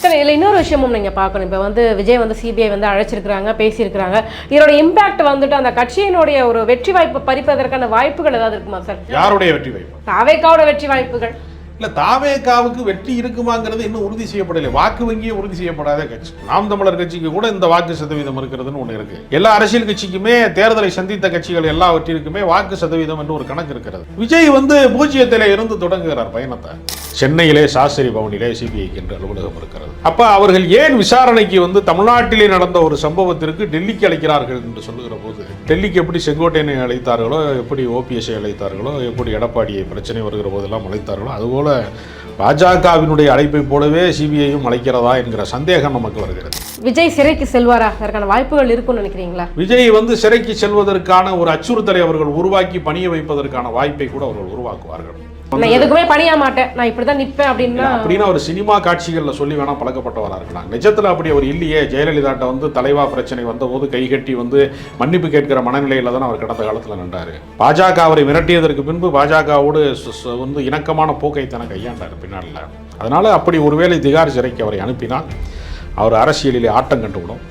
Sir இதில் இன்னொரு விஷயமும் நீங்கள் பார்க்கணும். இப்போ வந்து விஜய் வந்து சிபிஐ வந்து அழைச்சிருக்கிறாங்க, பேசியிருக்கிறாங்க. இதோட இம்பாக்ட் வந்துட்டு அந்த கட்சியினுடைய ஒரு வெற்றி வாய்ப்பு பறிப்பதற்கான வாய்ப்புகள் ஏதாவது இருக்குமா சார்? யாருடைய வெற்றி வாய்ப்பு? தாவேக்காவோட வெற்றி வாய்ப்புகள் இல்லை, தாவேக்காவுக்கு வெற்றி இருக்குமாங்கிறது இன்னும் உறுதி செய்யப்படலை. வாக்கு வங்கியே உறுதி செய்யப்படாத கட்சி. நாம் தமிழர் கட்சிக்கு கூட இந்த வாக்கு சதவீதம் இருக்கிறதுன்னு ஒன்று இருக்கு. எல்லா அரசியல் கட்சிக்குமே தேர்தலை சந்தித்த கட்சிகள் எல்லாவற்றிற்குமே வாக்கு சதவீதம் என்று ஒரு கணக்கு இருக்கிறது. விஜய் வந்து பூஜ்ஜியத்திலே இருந்து தொடங்குகிறார் பயணத்தை. சென்னையிலே சாஸ்திரி பவனிலே சிபிஐக்கு என்று அலுவலகம் இருக்கிறது. அப்ப அவர்கள் ஏன் விசாரணைக்கு வந்து தமிழ்நாட்டிலே நடந்த ஒரு சம்பவத்திற்கு டெல்லிக்கு அழைக்கிறார்கள் என்று சொல்லுகிற போது, டெல்லிக்கு எப்படி செங்கோட்டையனை அழைத்தார்களோ, எப்படி ஓபிஎஸ்ஐ அழைத்தார்களோ, எப்படி எடப்பாடியை பிரச்சனை வருகிற போதெல்லாம் அழைத்தார்களோ, அதுபோல பாஜகவினுடைய அழைப்பை போலவே சிபிஐயும் அழைக்கிறதா என்கிற சந்தேகம் நமக்கு வருகிறது. விஜய் சிறைக்கு செல்வாரா? அதற்கான வாய்ப்புகள் இருக்கும்னு நினைக்கிறீங்களா? விஜய் வந்து சிறைக்கு செல்வதற்கான ஒரு அச்சுறுத்தலை அவர்கள் உருவாக்கி பணிய வைப்பதற்கான வாய்ப்பை கூட அவர்கள் உருவாக்குவார்கள். நான் எதுக்குமே பணிய மாட்டேன், நான் இப்படிதான் நிற்பேன் அப்படின்னா ஒரு சினிமா காட்சிகளில் சொல்லி வேணா பழக்கப்பட்டவராக இருக்கலாம். நிஜத்தில் அப்படி அவர் இல்லையே. ஜெயலலிதாட்ட வந்து தலைவா பிரச்சனை வந்தபோது கைகட்டி வந்து மன்னிப்பு கேட்கிற மனநிலையில தான் அவர் கடந்த காலத்தில் நின்றாரு. பாஜக அவரை மிரட்டியதற்கு பின்பு பாஜகவோடு வந்து இணக்கமான போக்கை தன கையாண்டார் பின்னால. அதனால அப்படி ஒருவேளை திகார் சிறைக்கு அவரை அனுப்பினால் அவர் அரசியலிலே ஆட்டம் கண்டுவிடும்.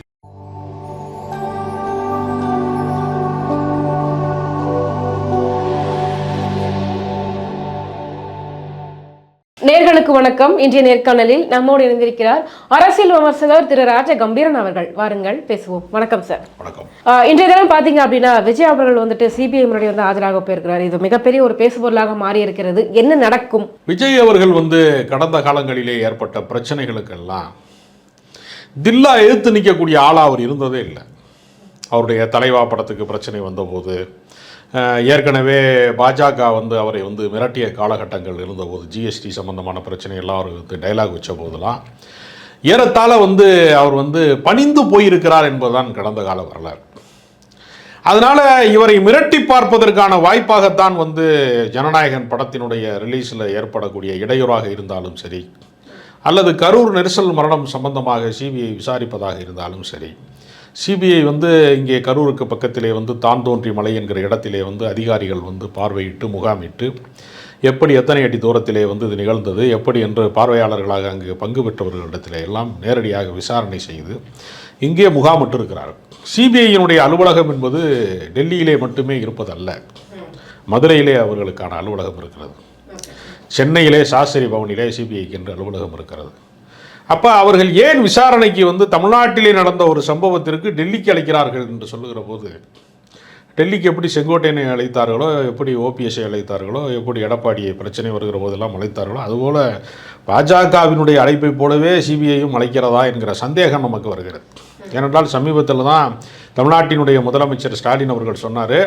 நேர்களுக்கு வணக்கம். இன்றைய நேர்காணலில் நம்மோடு இணைந்திருக்கிறார் அரசியல் விமர்சகர் திரு ராஜ கம்பீரன் அவர்கள். வாருங்கள் பேசுவோம். வணக்கம் சார். வணக்கம். இன்றைய தினம் பாத்தீங்க அப்படின்னா விஜய் அவர்கள் வந்துட்டு சிபிஐ முன்னாடி வந்து ஆஜராக போயிருக்கிறார். இது மிகப்பெரிய ஒரு பேசுபொருளாக மாறி இருக்கிறது. என்ன நடக்கும்? விஜய் அவர்கள் வந்து கடந்த காலங்களிலே ஏற்பட்ட பிரச்சனைகளுக்கெல்லாம் தில்லா எதிர்த்து நிற்கக்கூடிய ஆளாக அவர் இருந்ததே இல்லை. அவருடைய தலைவா படத்துக்கு பிரச்சனை வந்தபோது, ஏற்கனவே பாஜக வந்து அவரை வந்து மிரட்டிய காலகட்டங்கள் இருந்தபோது, ஜிஎஸ்டி சம்பந்தமான பிரச்சனை எல்லாம் அவர் வந்து டைலாக் வச்ச போதெல்லாம் ஏறத்தாழ வந்து அவர் வந்து பணிந்து போயிருக்கிறார் என்பதுதான் கடந்த கால வரலாறு. அதனால இவரை மிரட்டி பார்ப்பதற்கான வாய்ப்பாகத்தான் வந்து ஜனநாயகன் படத்தினுடைய ரிலீஸில் ஏற்படக்கூடிய இடையூறாக இருந்தாலும் சரி, அல்லது கரூர் நெரிசல் மரணம் சம்பந்தமாக சிபிஐ விசாரிப்பதாக இருந்தாலும் சரி, சிபிஐ வந்து இங்கே கரூருக்கு பக்கத்திலே வந்து தான்தோன்றி மலை என்கிற இடத்திலே வந்து அதிகாரிகள் வந்து பார்வையிட்டு முகாமிட்டு எப்படி எத்தனை அடி தூரத்திலே வந்து இது நிகழ்ந்தது எப்படி என்று பார்வையாளர்களாக அங்கு பங்கு பெற்றவர்களிடத்திலே எல்லாம் நேரடியாக விசாரணை செய்து இங்கே முகாமிட்டு இருக்கிறார்கள். சிபிஐயினுடைய அலுவலகம் என்பது டெல்லியிலே மட்டுமே இருப்பதல்ல, மதுரையிலே அவர்களுக்கான அலுவலகம் இருக்கிறது. சென்னையிலே சாஸ்திரி பவனிலே சிபிஐக்கு என்று அலுவலகம் இருக்கிறது. அப்போ அவர்கள் ஏன் விசாரணைக்கு வந்து தமிழ்நாட்டிலே நடந்த ஒரு சம்பவத்திற்கு டெல்லிக்கு அழைக்கிறார்கள் என்று சொல்லுகிற போது, டெல்லிக்கு எப்படி செங்கோட்டையனை அழைத்தார்களோ, எப்படி ஓபிஎஸ்ஐ அழைத்தார்களோ, எப்படி எடப்பாடியை பிரச்சனை வருகிற போதெல்லாம் அழைத்தார்களோ, அதுபோல் பாஜகவினுடைய அழைப்பை போலவே சிபிஐயும் அழைக்கிறதா என்கிற சந்தேகம் நமக்கு வருகிறது. ஏனென்றால் சமீபத்தில் தான் தமிழ்நாட்டினுடைய முதலமைச்சர் ஸ்டாலின் அவர்கள் சொன்னார்,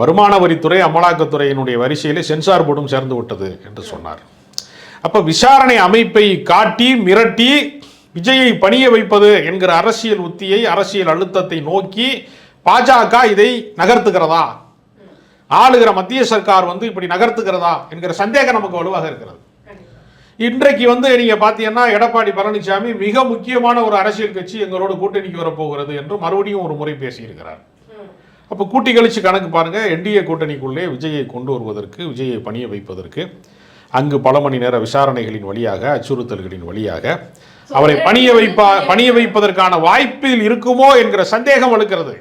வருமான வரித்துறை அமலாக்கத்துறையினுடைய வரிசையிலே சென்சார் போர்டும் சேர்ந்து விட்டது என்று சொன்னார். அப்போ விசாரணை அமைப்பை காட்டி மிரட்டி விஜயை பணிய வைப்பது என்கிற அரசியல் உத்தியை, அரசியல் அழுத்தத்தை நோக்கி பாஜக இதை நகர்த்துகிறதா, ஆளுகிற மத்திய சர்க்கார் வந்து இப்படி நகர்த்துகிறதா என்கிற சந்தேகம் நமக்கு வலுவாக இருக்கிறது. இன்றைக்கு வந்து நீங்க பார்த்தீங்கன்னா எடப்பாடி பழனிசாமி மிக முக்கியமான ஒரு அரசியல் கட்சி எங்களோட கூட்டணிக்கு வரப்போகிறது என்று மறுபடியும் ஒரு முறை பேசியிருக்கிறார். அப்போ கூட்டி கழிச்சு கணக்கு பாருங்க, என்டிஏ கூட்டணிக்குள்ளே விஜயை கொண்டு வருவதற்கு, விஜயை பணிய வைப்பதற்கு அங்கு பல மணி நேர விசாரணைகளின் வழியாக, அச்சுறுத்தல்களின் வழியாக அவரை பணிய வைப்பதற்கான வாய்ப்பில் இருக்குமோ என்கிற சந்தேகம் வலுக்கிறது.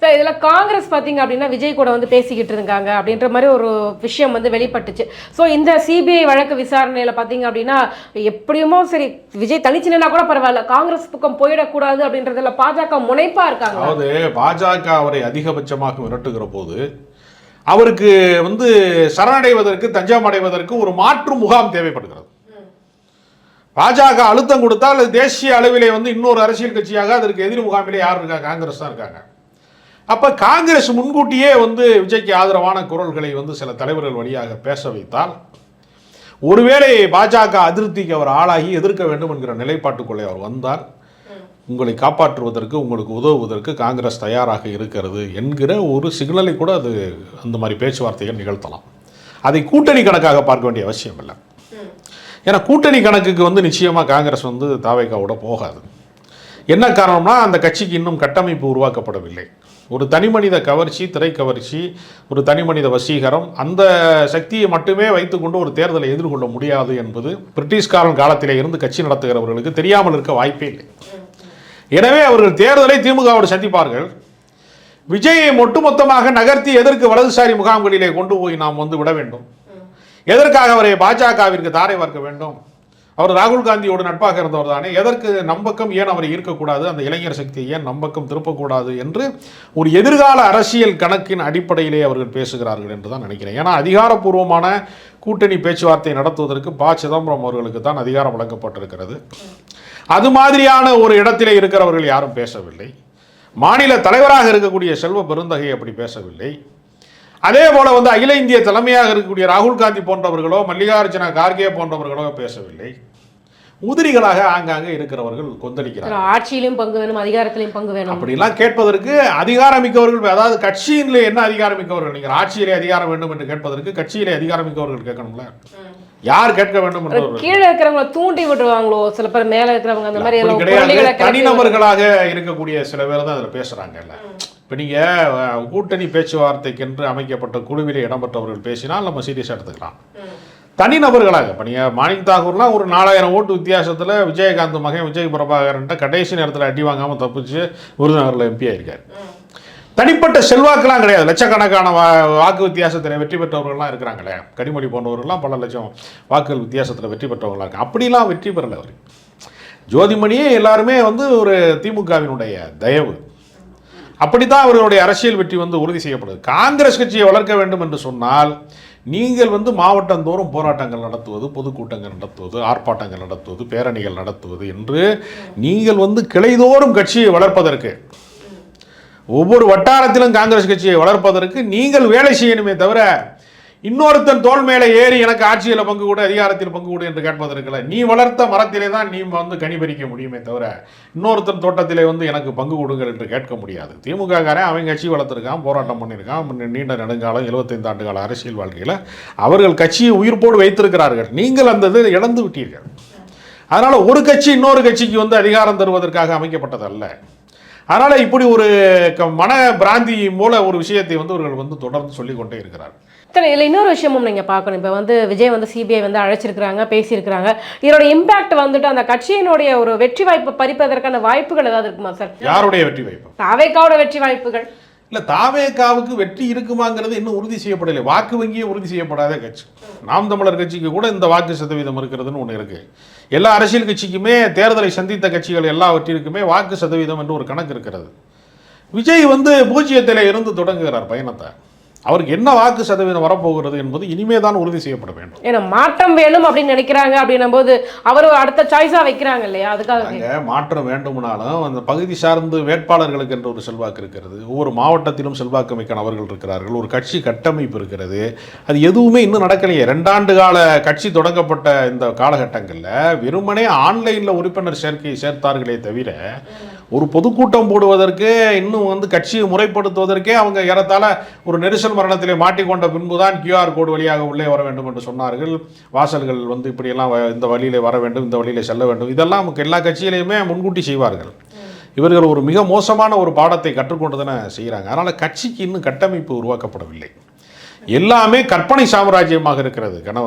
சார் இதில் காங்கிரஸ் பார்த்தீங்க அப்படின்னா விஜய் கூட வந்து பேசிக்கிட்டு இருக்காங்க அப்படின்ற மாதிரி ஒரு விஷயம் வந்து வெளிப்பட்டுச்சு. ஸோ இந்த சிபிஐ வழக்கு விசாரணையில் பார்த்தீங்க அப்படின்னா எப்படியுமோ சரி விஜய் தனிச்சினா கூட பரவாயில்ல, காங்கிரஸ் பக்கம் போயிடக்கூடாது அப்படின்றதுல பாஜக முனைப்பாக இருக்காங்க. அதாவது பாஜக அவரை அதிகபட்சமாக மிரட்டுகிற போது அவருக்கு வந்து சரணடைவதற்கு, தஞ்சம் அடைவதற்கு ஒரு மாற்று முகாம் தேவைப்படுகிறது. பாஜக அழுத்தம் கொடுத்தால் தேசிய அளவிலே வந்து இன்னொரு அரசியல் கட்சியாக அதற்கு எதிர் முகாமிலே யார் இருக்காங்க? காங்கிரஸ் தான் இருக்காங்க. அப்போ காங்கிரஸ் முன்கூட்டியே வந்து விஜய்க்கு ஆதரவான குரல்களை வந்து சில தலைவர்கள் வழியாக பேச வைத்தால், ஒருவேளை பாஜக அதிருப்திக்கு அவர் ஆளாகி எதிர்க்க வேண்டும் என்கிற நிலைப்பாட்டுக்குள்ளே அவர் வந்தால், உங்களை காப்பாற்றுவதற்கு, உங்களுக்கு உதவுவதற்கு காங்கிரஸ் தயாராக இருக்கிறது என்கிற ஒரு சிக்னலை கூட அது அந்த மாதிரி பேச்சுவார்த்தைகள் நிகழ்த்தலாம். அதை கூட்டணி கணக்காக பார்க்க வேண்டிய அவசியம் இல்லை. ஏன்னா கூட்டணி கணக்குக்கு வந்து நிச்சயமாக காங்கிரஸ் வந்து தாவேக்காவோட போகாது. என்ன காரணம்னா அந்த கட்சிக்கு இன்னும் கட்டமைப்பு உருவாக்கப்படவில்லை. ஒரு தனிமனித கவர்ச்சி, திரை கவர்ச்சி, ஒரு தனிமனித வசீகரம், அந்த சக்தியை மட்டுமே வைத்துக்கொண்டு ஒரு தேர்தலை எதிர்கொள்ள முடியாது என்பது பிரிட்டிஷ்காரன் காலத்திலே இருந்து கட்சி நடத்துகிறவர்களுக்கு தெரியாமல் இருக்க வாய்ப்பே இல்லை. எனவே அவர்கள் தேர்தலை திமுகவோடு சந்திப்பார்கள். விஜயை ஒட்டுமொத்தமாக நகர்த்தி எதற்கு வலதுசாரி முகாம்களிலே கொண்டு போய் நாம் விட வேண்டும்? எதற்காக அவரை பாஜகவிற்கு தாரை பார்க்க வேண்டும்? அவர் ராகுல் காந்தியோடு நட்பாக இருந்தவர் தானே, எதற்கு நம்பக்கம் ஏன் அவரை ஈர்க்கக்கூடாது, அந்த இளைஞர் சக்தியை ஏன் நம்பக்கம் திருப்பக்கூடாது என்று ஒரு எதிர்கால அரசியல் கணக்கின் அடிப்படையிலே அவர்கள் பேசுகிறார்கள் என்று தான் நினைக்கிறேன். ஏன்னா அதிகாரப்பூர்வமான கூட்டணி பேச்சுவார்த்தை நடத்துவதற்கு ப. சிதம்பரம் அவர்களுக்கு தான் அதிகாரம் வழங்கப்பட்டிருக்கிறது. அது மாதிரியான ஒரு இடத்திலே இருக்கிறவர்கள் யாரும் பேசவில்லை. மாநில தலைவராக இருக்கக்கூடிய செல்வ பெருந்தகை அப்படி பேசவில்லை. அதே போல அகில இந்திய தலைமையாக இருக்கக்கூடிய ராகுல் காந்தி போன்றவர்களோ மல்லிகார்ஜுன கார்கே போன்றவர்களோ பேசவில்லை. உதிரிகளாக ஆங்காங்கே இருக்கிறவர்கள் கொந்தளிக்கிறார்கள். ஆட்சியிலும் பங்கு வேணும், அதிகாரத்திலையும் பங்கு வேணும் அப்படிலாம் கேட்பதற்கு அதிகாரமிக்கவர்கள், அதாவது கட்சியிலே என்ன அதிகாரமிக்கவர்கள், நீங்கள் ஆட்சியிலே அதிகாரம் வேண்டும் என்று கேட்பதற்கு கட்சியிலே அதிகாரமிக்கவர்கள் கேட்கணும்ல. யார் கேட்க வேண்டும் என்று கீழே இருக்கிறவங்களை தூண்டி விட்டுருவாங்களோ சில பேர், மேல இருக்கிறவங்க அந்த மாதிரி கிடையாது. தனிநபர்களாக இருக்கக்கூடிய சில பேர் தான் அதில் பேசுறாங்கல்ல. இப்போ நீங்கள் கூட்டணி பேச்சுவார்த்தைக்கென்று அமைக்கப்பட்ட குழுவிலே இடம்பெற்றவர்கள் பேசினால் நம்ம சீரியஸாக எடுத்துக்கலாம். தனிநபர்களாக இப்போ நீங்கள் மாணிக் தாகூர்லாம் ஒரு 4000 ஓட்டு வித்தியாசத்தில் விஜயகாந்த் மகன் விஜய் பிரபாகரன்ட்ட கடைசி நேரத்தில் அடி வாங்காமல் தப்பிச்சு விருதுநகரில் எம்பி ஆயிருக்காரு. தனிப்பட்ட செல்வாக்கெல்லாம் கிடையாது. லட்சக்கணக்கான வாக்கு வித்தியாசத்தில் வெற்றி பெற்றவர்கள்லாம் இருக்கிறாங்களே, கனிமொழி போன்றவர்கள்லாம் பல லட்சம் வாக்குகள் வித்தியாசத்தில் வெற்றி பெற்றவர்களாக இருக்கு. அப்படிலாம் வெற்றி பெறலை அவர். ஜோதிமணியே எல்லாருமே ஒரு திமுகவினுடைய தயவு. அப்படித்தான் அவர்களுடைய அரசியல் வெற்றி உறுதி செய்யப்படுது. காங்கிரஸ் கட்சியை வளர்க்க வேண்டும் என்று சொன்னால் நீங்கள் மாவட்டந்தோறும் போராட்டங்கள் நடத்துவது, பொதுக்கூட்டங்கள் நடத்துவது, ஆர்ப்பாட்டங்கள் நடத்துவது, பேரணிகள் நடத்துவது என்று நீங்கள் கிளைதோறும் கட்சியை வளர்ப்பதற்கு, ஒவ்வொரு வட்டாரத்திலும் காங்கிரஸ் கட்சியை வளர்ப்பதற்கு நீங்கள் வேலை செய்யணுமே தவிர இன்னொருத்தன் தோல் மேலே ஏறி எனக்கு ஆட்சியில் பங்கு கூட, அதிகாரத்தில் பங்கு கூட என்று கேட்பதற்கில்லை. நீ வளர்த்த மரத்திலே தான் நீ கனி பறிக்க முடியுமே தவிர இன்னொருத்தன் தோட்டத்திலே எனக்கு பங்கு கொடுங்கள் என்று கேட்க முடியாது. திமுககாரன் அவன் கட்சி வளர்த்துருக்கான், போராட்டம் பண்ணியிருக்கான், நீண்ட நெடுங்காலம் 75 ஆண்டு கால அரசியல் வாழ்க்கையில் அவர்கள் கட்சியை உயிர்ப்போடு வைத்திருக்கிறார்கள். நீங்கள் அந்த இதை இழந்து விட்டீர்கள். அதனால் ஒரு கட்சி இன்னொரு கட்சிக்கு அதிகாரம் தருவதற்காக அமைக்கப்பட்டதல்ல. அதனால் இப்படி ஒரு மன பிராந்தி மூல ஒரு விஷயத்தை இவர்கள் தொடர்ந்து சொல்லிக்கொண்டே இருக்கிறார். சரி, இல்லை இன்னொரு விஷயமும் நீங்கள் பார்க்கணும். இப்போ விஜய் சிபிஐ அழைச்சிருக்கிறாங்க, பேசியிருக்கிறாங்க. இதோட இம்பாக்ட் அந்த கட்சியினுடைய ஒரு வெற்றி வாய்ப்பை பறிப்பதற்கான வாய்ப்புகள் ஏதாவது இருக்குமா சார்? யாருடைய வெற்றி வாய்ப்பு? தாவேக்காவோட வெற்றி வாய்ப்புகள் இல்லை. தாவேக்காவுக்கு வெற்றி இருக்குமாங்கிறது இன்னும் உறுதி செய்யப்படலை. வாக்கு வங்கியே உறுதி செய்யப்படாத கட்சி. நாம் தமிழர் கட்சிக்கு கூட இந்த வாக்கு சதவீதம் இருக்கிறதுன்னு ஒன்று இருக்கு. எல்லா அரசியல் கட்சிக்குமே தேர்தலை சந்தித்த கட்சிகள் எல்லாவற்றிற்குமே வாக்கு சதவீதம் என்று ஒரு கணக்கு இருக்கிறது. விஜய் 0 இருந்து தொடங்குகிறார் பயணத்தை. அவருக்கு என்ன வாக்கு சதவீதம் வரப்போகிறது என்பது இனிமே தான் உறுதி செய்யப்பட வேண்டும். ஏன்னா மாற்றம் வேணும் அப்படின்னு நினைக்கிறாங்க. அப்படின்னும் போது அவர் அடுத்த சாய்ஸா வைக்கிறாங்க இல்லையா? அதுக்காக மாற்றம் வேண்டும்னாலும் அந்த பகுதி சார்ந்து வேட்பாளர்களுக்கு என்ற ஒரு செல்வாக்கு இருக்கிறது. ஒவ்வொரு மாவட்டத்திலும் செல்வாக்கு மிக்க நபர்கள் இருக்கிறார்கள். ஒரு கட்சி கட்டமைப்பு இருக்கிறது. அது எதுவுமே இன்னும் நடக்கலையே. 2 ஆண்டு கால கட்சி தொடங்கப்பட்ட இந்த காலகட்டங்களில் வெறுமனே ஆன்லைனில் உறுப்பினர் சேர்க்கையை சேர்த்தார்களே தவிர ஒரு பொதுக்கூட்டம் போடுவதற்கு இன்னும் கட்சியை முறைப்படுத்துவதற்கே அவங்க ஏறத்தாழ ஒரு நெரிசல் மரணத்திலே மாட்டிக்கொண்ட பின்புதான் QR கோடு வழியாக உள்ளே வர வேண்டும் என்று சொன்னார்கள். வாசல்கள் இப்படியெல்லாம் இந்த வழியிலே வர வேண்டும், இந்த வழியிலே செல்ல வேண்டும், இதெல்லாம் எல்லா கட்சியிலையுமே முன்கூட்டி செய்வார்கள். இவர்கள் ஒரு மிக மோசமான ஒரு பாடத்தை கற்றுக்கொண்டு தானே செய்கிறாங்க. அதனால் கட்சிக்கு இன்னும் கட்டமைப்பு உருவாக்கப்படவில்லை. எல்லாமே கற்பனை சாம்ராஜ்யமாக இருக்கிறது,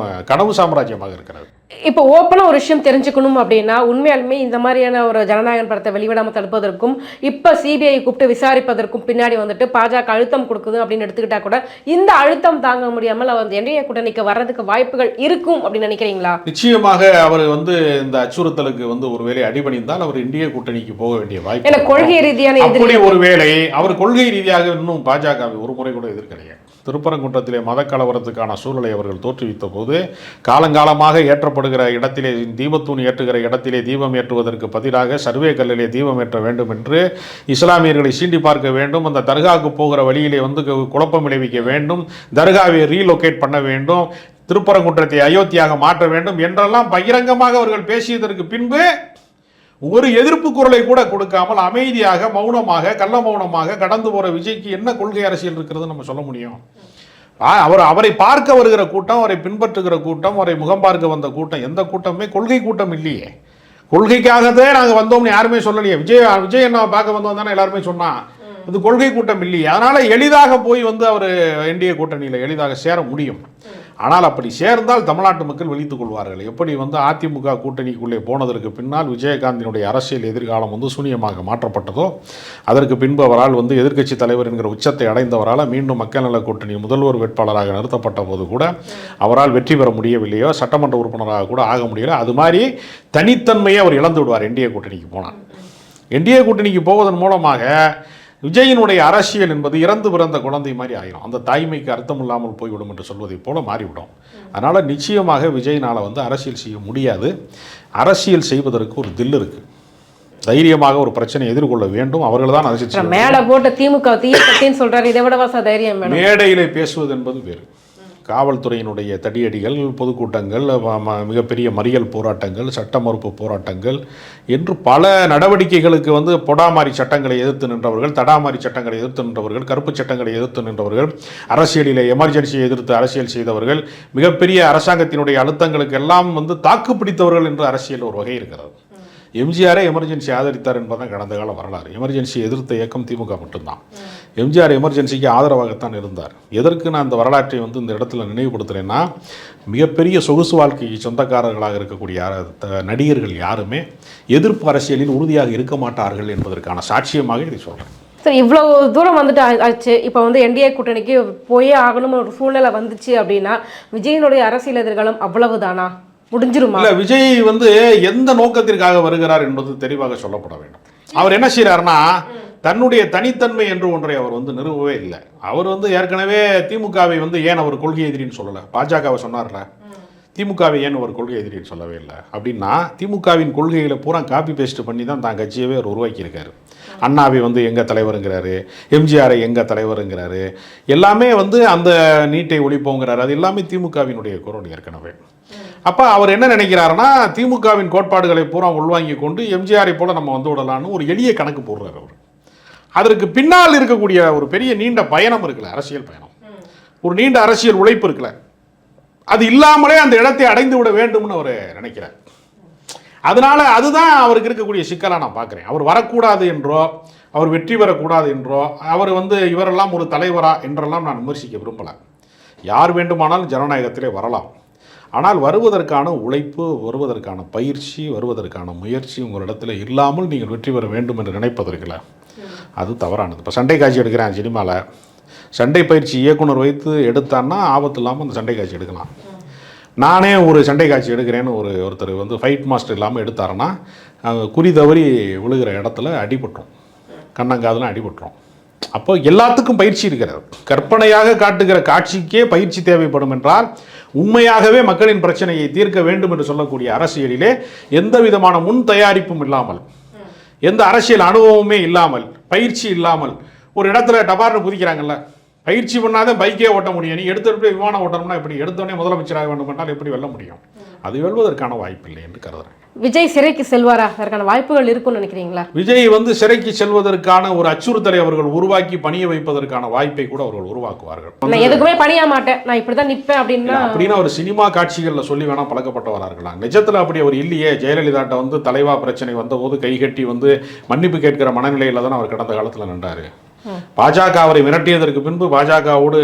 கனவு சாம்ராஜ்யமாக இருக்கிறது. இப்போ ஓப்பனாக ஒரு விஷயம் தெரிஞ்சுக்கணும் அப்படின்னா, உண்மையாலுமே இந்த மாதிரியான ஒரு ஜனநாயகன் படத்தை வெளிவிடாமல் தடுப்பதற்கும் இப்போ சிபிஐ கூப்பிட்டு விசாரிப்பதற்கும் பின்னாடி பாஜக அழுத்தம் கொடுக்குது அப்படின்னு எடுத்துக்கிட்டா கூட இந்த அழுத்தம் தாங்க முடியாமல் அவர் என்டிஏ கூட்டணிக்கு வர்றதுக்கு வாய்ப்புகள் இருக்கும் அப்படின்னு நினைக்கிறீங்களா? நிச்சயமாக அவர் இந்த அச்சுறுத்தலுக்கு ஒருவேளை அடிபணிந்தால் அவர் இந்திய கூட்டணிக்கு போக வேண்டிய வாய்ப்பு. ஏன்னா கொள்கை ரீதியான அப்படி ஒருவேளை அவர் கொள்கை ரீதியாக இன்னும் பாஜகவை ஒரு முறை கூட எதிர்க்கலையே. திருப்பரங்குன்றத்திலே மத கலவரத்துக்கான சூழலை அவர்கள் தோற்றுவித்த போது காலங்காலமாக ஏற்றப்படுகிற இடத்திலே தீபத்தூண் ஏற்றுகிற இடத்திலே தீபம் ஏற்றுவதற்கு பதிலாக சர்வே கல்லிலே தீபம் ஏற்ற வேண்டும் என்று இஸ்லாமியர்களை சீண்டி பார்க்க வேண்டும். அந்த தர்காவுக்கு போகிற வழியிலே குழப்பம் விளைவிக்க வேண்டும், தர்காவை ரீலொகேட் பண்ண வேண்டும், திருப்பரங்குன்றத்தை அயோத்தியாக மாற்ற வேண்டும் என்றெல்லாம் பகிரங்கமாக அவர்கள் பேசியதற்கு பின்பு ஒரு எதிர்ப்பு குரலை கூட கொடுக்காமல் அமைதியாக மௌனமாக கள்ள மௌனமாக கடந்து போற விஜய்க்கு என்ன கொள்கை அரசியல் இருக்கிறது நம்ம சொல்ல முடியும்? அவரை பார்க்க வருகிற கூட்டம், அவரை பின்பற்றுகிற கூட்டம், அவரை முகம் பார்க்க வந்த கூட்டம், எந்த கூட்டமே கொள்கை கூட்டம் இல்லையே. கொள்கைக்காகவே நாங்கள் வந்தோம்னு யாருமே சொல்லலையே. விஜய் என்ன பார்க்க வந்தோம் தானே எல்லாருமே சொன்னா. இது கொள்கை கூட்டம் இல்லையே. அதனால் எளிதாக போய் வந்து அவர் என்டிஏ கூட்டணியில் எளிதாக சேர முடியும். ஆனால் அப்படி சேர்ந்தால் தமிழ்நாட்டு மக்கள் விழித்துக் கொள்வார்கள். எப்படி வந்து அதிமுக கூட்டணிக்குள்ளே போனதற்கு பின்னால் விஜயகாந்தினுடைய அரசியல் எதிர்காலம் வந்து சூனியமாக மாற்றப்பட்டதோ, அதற்கு பின்பு அவரால் வந்து எதிர்க்கட்சி தலைவர் என்கிற உச்சத்தை அடைந்தவரால் மீண்டும் மக்கள் நல கூட்டணி முதல்வர் வேட்பாளராக நிறுத்தப்பட்ட போது கூட அவரால் வெற்றி பெற முடியவில்லையோ, சட்டமன்ற உறுப்பினராக கூட ஆக முடியல. அது மாதிரி தனித்தன்மையை அவர் இழந்து விடுவார் என்டிஏ கூட்டணிக்கு போனார். என்டிஏ கூட்டணிக்கு போவதன் மூலமாக விஜயினுடைய அரசியல் என்பது இறந்து பிறந்த குழந்தை மாதிரி ஆகிடும். அந்த தாய்மைக்கு அர்த்தம் இல்லாமல் போய்விடும் என்று சொல்வதைப் போல மாறிவிடும். அதனால் நிச்சயமாக விஜயினால் வந்து அரசியல் செய்ய முடியாது. அரசியல் செய்வதற்கு ஒரு தில் இருக்குது. தைரியமாக ஒரு பிரச்சனையை எதிர்கொள்ள வேண்டும். அவர்கள் தான் அரசியல் மேடை போட்டு திமுக தீயக்கத்தின்னு சொல்றாரு. இதை விட தைரியம் மேடையிலே பேசுவது என்பது வேறு. காவல்துறையினுடைய தடியடிகள், பொதுக்கூட்டங்கள், மிகப்பெரிய மறியல் போராட்டங்கள், சட்ட மறுப்பு போராட்டங்கள் என்று பல நடவடிக்கைகளுக்கு வந்து பொடாமாரி சட்டங்களை எதிர்த்து நின்றவர்கள், தடாமாரி சட்டங்களை எதிர்த்து நின்றவர்கள், கருப்பு சட்டங்களை எதிர்த்து நின்றவர்கள், அரசியலில் எமர்ஜென்சியை எதிர்த்து அரசியல் செய்தவர்கள், மிகப்பெரிய அரசாங்கத்தினுடைய அழுத்தங்களுக்கு எல்லாம் வந்து தாக்கு பிடித்தவர்கள் என்று அரசியல் ஒரு வகை இருக்கிறது. எம்ஜிஆரே எமர்ஜென்சி ஆதரித்தார் என்பதுதான் கடந்த கால வரலாறு. எமர்ஜென்சி எதிர்த்த இயக்கம் திமுக மட்டும்தான். எம்ஜிஆர் எமர்ஜென்சிக்கு ஆதரவாகத்தான் இருந்தார். எதற்கு நான் இந்த வரலாற்றை வந்து இந்த இடத்துல நினைவுபடுத்துகிறேன்னா, மிகப்பெரிய சொகுசு வாழ்க்கைக்கு சொந்தக்காரர்களாக இருக்கக்கூடிய நடிகர்கள் யாருமே எதிர்ப்பு அரசியலில் உறுதியாக இருக்க மாட்டார்கள் என்பதற்கான சாட்சியமாக இதை சொல்கிறேன். சரி, இவ்வளோ தூரம் வந்துட்டு ஆச்சு. இப்போ வந்து என்டிஏ கூட்டணிக்கு போயே ஆகணும்னு ஒரு சூழ்நிலை வந்துச்சு அப்படின்னா விஜயனுடைய அரசியல் எதிர்காலம் அவ்வளவுதானா? முடிஞ்சிருமா? இல்லை, விஜய் வந்து எந்த நோக்கத்திற்காக வருகிறார் என்பது தெளிவாக சொல்லப்பட வேண்டும். அவர் என்ன செய்கிறாருன்னா, தன்னுடைய தனித்தன்மை என்று ஒன்றை அவர் வந்து நிறுவவே இல்லை. அவர் வந்து ஏற்கனவே திமுகவை வந்து ஏன் அவர் கொள்கை எதிரின்னு சொல்லலை, பாஜகவை சொன்னார்ல, திமுகவை ஏன் ஒரு கொள்கை எதிரின்னு சொல்லவே இல்லை அப்படின்னா, திமுகவின் கொள்கைகளை பூரா காப்பி பேஸ்ட் பண்ணி தான் தான் கட்சியவே அவர் உருவாக்கியிருக்காரு. அண்ணாவை வந்து எங்கள் தலைவருங்கிறாரு, எம்ஜிஆரை எங்கள் தலைவருங்கிறாரு, எல்லாமே வந்து அந்த நீட்டை ஒழிப்போங்கிறாரு. அது எல்லாமே திமுகவினுடைய குரல் ஏற்கனவே. அப்போ அவர் என்ன நினைக்கிறாருன்னா, திமுகவின் கோட்பாடுகளை பூரா உள்வாங்கி கொண்டு எம்ஜிஆரை போல நம்ம வந்து விடலான்னு ஒரு எளிய கணக்கு போடுறாரு அவர். அதற்கு பின்னால் இருக்கக்கூடிய ஒரு பெரிய நீண்ட பயணம் இருக்குல்ல, அரசியல் பயணம், ஒரு நீண்ட அரசியல் உழைப்பு இருக்குல்ல, அது இல்லாமலே அந்த இடத்தை அடைந்து விட வேண்டும்னு அவர் நினைக்கிறார். அதனால அதுதான் அவருக்கு இருக்கக்கூடிய சிக்கலாக நான் பார்க்குறேன். அவர் வரக்கூடாது என்றோ, அவர் வெற்றி பெறக்கூடாது என்றோ, அவர் வந்து இவரெல்லாம் ஒரு தலைவரா என்றெல்லாம் நான் விமர்சிக்க விரும்பலை. யார் வேண்டுமானாலும் ஜனநாயகத்திலே வரலாம். ஆனால் வருவதற்கான உழைப்பு, வருவதற்கான பயிற்சி, வருவதற்கான முயற்சி உங்களிடத்தில் இல்லாமல் நீங்கள் வெற்றி பெற வேண்டும் என்று நினைப்பதற்குல அது தவறானது. இப்போ சண்டை காட்சி எடுக்கிறேன் சினிமாவில், சண்டை பயிற்சி இயக்குனர் வைத்து எடுத்தான்னா ஆபத்து இல்லாமல் அந்த சண்டை காட்சி எடுக்கலாம். நானே ஒரு சண்டை காட்சி எடுக்கிறேன்னு ஒருத்தர் வந்து ஃபைட் மாஸ்டர் இல்லாமல் எடுத்தாருன்னா குறி தவறி விழுகிற இடத்துல அடிபட்டுரும், கண்ணங்காதெல்லாம் அடிபட்டுரும். அப்போ எல்லாத்துக்கும் பயிற்சி இருக்கிறது. கற்பனையாக காட்டுகிற காட்சிக்கே பயிற்சி தேவைப்படும் என்றால், உண்மையாகவே மக்களின் பிரச்சனையை தீர்க்க வேண்டும் என்று சொல்லக்கூடிய அரசியலிலே எந்த விதமான முன் தயாரிப்பும் இல்லாமல், எந்த அரசியல் அனுபவமே இல்லாமல், பயிற்சி இல்லாமல் ஒரு இடத்துல டபார்னு குதிக்கிறாங்கல்ல, பயிற்சி பண்ணாத பைக்கே ஓட்ட முடியும். நீ எடுத்துட்டு விமானம் ஓட்டணும்னா எப்படி, எடுத்தோடனே முதலமைச்சராக வேண்டும் என்றால் எப்படி வெல்ல முடியும்? அது வெல்வதற்கான வாய்ப்பு இல்லை என்று கருதுறேன். விஜய் சிறைக்கு செல்வாரா? அதற்கான வாய்ப்புகள் இருக்கும்னு நினைக்கிறீங்களா? விஜய் வந்து சிறைக்கு செல்வதற்கான ஒரு அச்சுறுத்தலை அவர்கள் உருவாக்கி பணிய வைப்பதற்கான வாய்ப்பை கூட அவர்கள் உருவாக்குவார்கள். நான் எதுக்குமே பணிய மாட்டேன், நான் இப்படிதான் நிற்பேன் அப்படின்னு ஒரு சினிமா காட்சிகளில் சொல்லி வேணா பழக்கப்பட்டவரார்களாம். நிஜத்தில் அப்படி அவர் இல்லையே. ஜெயலலிதாட்ட வந்து தலைவா பிரச்சனை வந்தபோது கைகட்டி வந்து மன்னிப்பு கேட்கிற மனநிலையில தான் அவர் கடந்த காலத்தில் நின்றாரு. பாஜக அவரை மிரட்டியதற்கு பின்பு பாஜகவோடு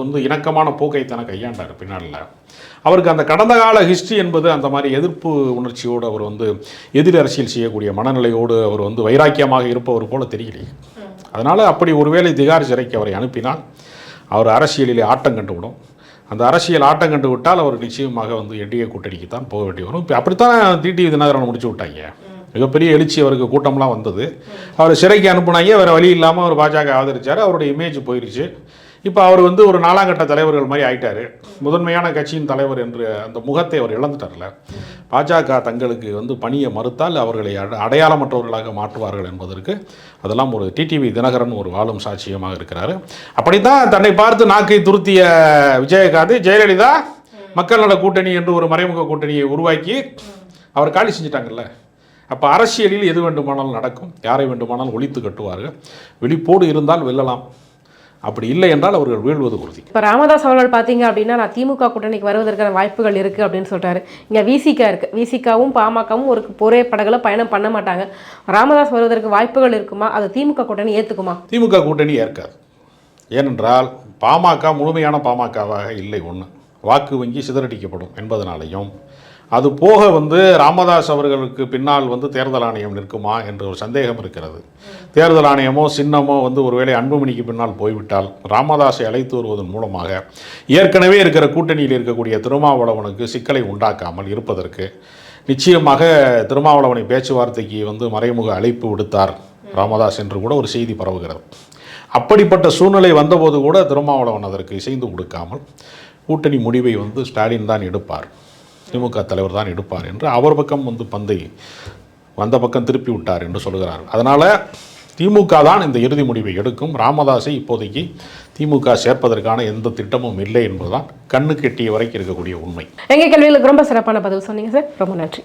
வந்து இணக்கமான போக்கை தன கையாண்டார். பின்னால அவருக்கு அந்த கடந்த கால ஹிஸ்ட்ரி என்பது அந்த மாதிரி எதிர்ப்பு உணர்ச்சியோடு அவர் வந்து எதிர் அரசியல் செய்யக்கூடிய மனநிலையோடு அவர் வந்து வைராக்கியமாக இருப்பவர் போல தெரியலையே. அதனால் அப்படி ஒருவேளை திகார் சிறைக்கு அவரை அனுப்பினால் அவர் அரசியலிலே ஆட்டம் கண்டுவிடும். அந்த அரசியல் ஆட்டம் கண்டு விட்டால் அவர் நிச்சயமாக வந்து என்டிஏ கூட்டணிக்கு தான் போக வேண்டி வரும். இப்போ அப்படித்தான் டிடிவி தினகரன் முடிச்சு விட்டாங்க. மிகப்பெரிய எழுச்சி அவருக்கு, கூட்டம்லாம் வந்தது. அவர் சிறைக்கு அனுப்புனாங்க, வேறு வழி இல்லாமல் அவர் பாஜக ஆதரித்தார். அவருடைய இமேஜ் போயிடுச்சு. இப்போ அவர் வந்து ஒரு 4ஆம் கட்ட தலைவர்கள் மாதிரி ஆயிட்டார். முதன்மையான கட்சியின் தலைவர் என்று அந்த முகத்தை அவர் இழந்துட்டார்ல. பாஜக தங்களுக்கு வந்து பணியை மறுத்தால் அவர்களை அடையாளமற்றவர்களாக மாற்றுவார்கள் என்பதற்கு அதெல்லாம் ஒரு டிடிவி தினகரன் ஒரு வாழும் சாட்சியமாக இருக்கிறாரு. அப்படித்தான் தன்னை பார்த்து நாக்கை துருத்திய விஜயகாந்த், ஜெயலலிதா மக்கள் நல கூட்டணி என்று ஒரு மறைமுக கூட்டணியை உருவாக்கி அவர் காலி செஞ்சிட்டாங்கல்ல. அப்போ அரசியலில் எது வேண்டுமானாலும் நடக்கும், யாரை வேண்டுமானாலும் ஒழித்து கட்டுவார்கள். விழிப்போடு இருந்தால் வெல்லலாம். அப்படி இல்லை என்றால் அவர்கள் வீழ்வது உறுதி. இப்போ ராமதாஸ் அவர்கள் பார்த்தீங்க அப்படின்னா நான் திமுக கூட்டணிக்கு வருவதற்கான வாய்ப்புகள் இருக்குது அப்படின்னு சொல்கிறாரு. இங்கே விசிகா இருக்குது, விசிகாவும் பாமகவும் ஒரே படகுல பயணம் பண்ண மாட்டாங்க. ராமதாஸ் வருவதற்கு வாய்ப்புகள் இருக்குமா? அதை திமுக கூட்டணி ஏற்றுக்குமா? திமுக கூட்டணி ஏற்காது. ஏனென்றால் பாமக முழுமையான பாமகவாக இல்லை. ஒன்று, வாக்கு வங்கி சிதறடிக்கப்படும் என்பதனாலையும், அது போக ராமதாஸ் அவர்களுக்கு பின்னால் தேர்தல் ஆணையம் நிற்குமா என்ற ஒரு சந்தேகம் இருக்கிறது. தேர்தல் ஆணையமோ சின்னமோ ஒருவேளை அன்புமணிக்கு பின்னால் போய்விட்டால் ராமதாஸை அழைத்து வருவதன் மூலமாக ஏற்கனவே இருக்கிற கூட்டணியில் இருக்கக்கூடிய திருமாவளவனுக்கு சிக்கலை உண்டாக்காமல் இருப்பதற்கு நிச்சயமாக திருமாவளவனை பேச்சுவார்த்தைக்கு மறைமுக அழைப்பு விடுத்தார் ராமதாஸ் என்று கூட ஒரு செய்தி பரவுகிறது. அப்படிப்பட்ட சூழ்நிலை வந்தபோது கூட திருமாவளவன் அதற்கு இசைந்து கொடுக்காமல் கூட்டணி முடிவை ஸ்டாலின் தான் எடுப்பார், திமுக தலைவர் தான் எடுப்பார் என்று அவர் பக்கம் பந்தை வந்த பக்கம் திருப்பி விட்டார் என்று சொல்கிறார். அதனால் திமுக தான் இந்த இறுதி முடிவை எடுக்கும். ராமதாஸை இப்போதைக்கு திமுக சேர்ப்பதற்கான எந்த திட்டமும் இல்லை என்பதுதான் கண்ணு கெட்டிய வரைக்கும் இருக்கக்கூடிய உண்மை. எங்கள் கேள்விகளுக்கு ரொம்ப சிறப்பான பதில் சொன்னீங்க சார், ரொம்ப நன்றி.